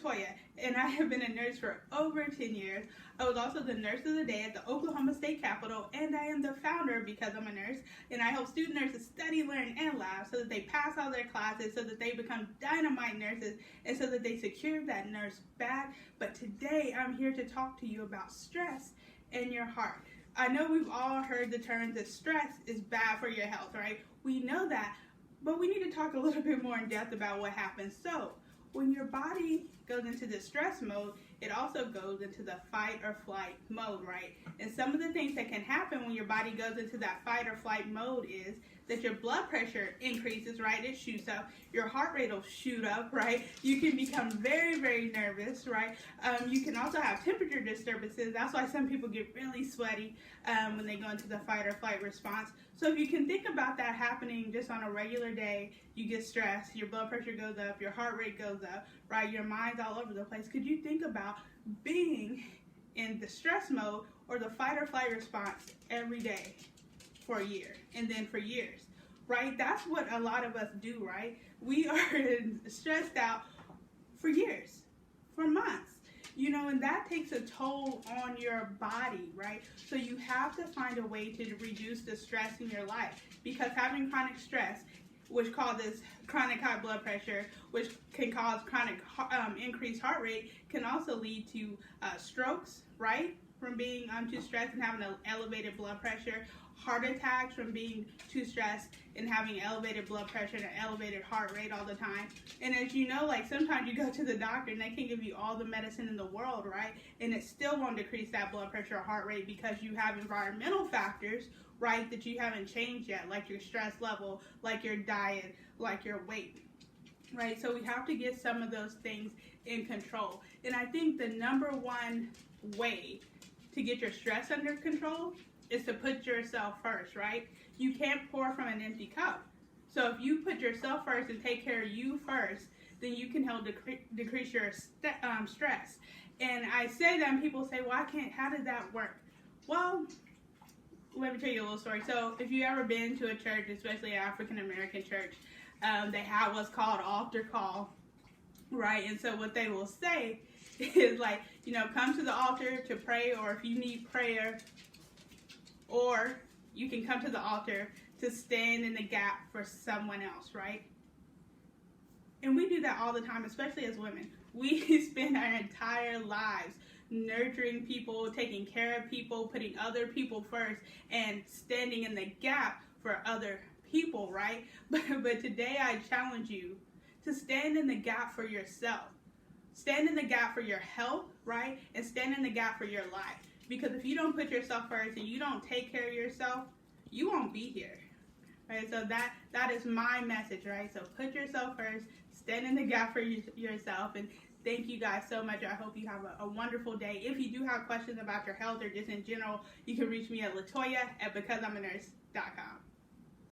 Latoya, and I have been a nurse for over 10 years. I was also the nurse of the day at the Oklahoma State Capitol, and I am the founder, because I'm a nurse, and I help student nurses study, learn, and laugh so that they pass all their classes, so that they become dynamite nurses, and so that they secure that nurse badge. But today, I'm here to talk to you about stress in your heart. I know we've all heard the term that stress is bad for your health, right? We know that, but we need to talk a little bit more in depth about what happens. So, when your body goes into the stress mode, it also goes into the fight or flight mode, right? And some of the things that can happen when your body goes into that fight or flight mode is that your blood pressure increases, right? It shoots up. Your heart rate will shoot up, right? You can become very, very nervous, right? You can also have temperature disturbances. That's why some people get really sweaty when they go into the fight or flight response. So if you can think about that happening just on a regular day, you get stressed, your blood pressure goes up, your heart rate goes up, right? Your mind's all over the place. Could you think about being in the stress mode or the fight or flight response every day for a year and then for years, right? That's what a lot of us do, right? We are stressed out for years, for months, and that takes a toll on your body, right? So you have to find a way to reduce the stress in your life, because having chronic stress, which causes chronic high blood pressure, which can cause chronic increased heart rate, can also lead to strokes, right? From being too stressed and having an elevated blood pressure, heart attacks from being too stressed and having elevated blood pressure and an elevated heart rate all the time. And as you know, like sometimes you go to the doctor and they can give you all the medicine in the world, right? And it still won't decrease that blood pressure or heart rate because you have environmental factors, right, that you haven't changed yet, like your stress level, like your diet, like your weight, right? So we have to get some of those things in control. And I think the number one way to get your stress under control is to put yourself first, right? You can't pour from an empty cup. So if you put yourself first and take care of you first, then you can help decrease your stress. And I say that and people say, well, how did that work? Well, let me tell you a little story. So if you've ever been to a church, especially an African-American church, they have what's called altar call, right? And so what they will say is like, come to the altar to pray, or if you need prayer, or you can come to the altar to stand in the gap for someone else, right? And we do that all the time, especially as women. We spend our entire lives nurturing people, taking care of people, putting other people first, and standing in the gap for other people, right? But today I challenge you to stand in the gap for yourself. Stand in the gap for your health, right? And stand in the gap for your life. Because if you don't put yourself first and you don't take care of yourself, you won't be here, right? So that is my message, right? So put yourself first, stand in the gap for yourself, and thank you guys so much. I hope you have a wonderful day. If you do have questions about your health or just in general, you can reach me at Latoya@becausei'manurse.com.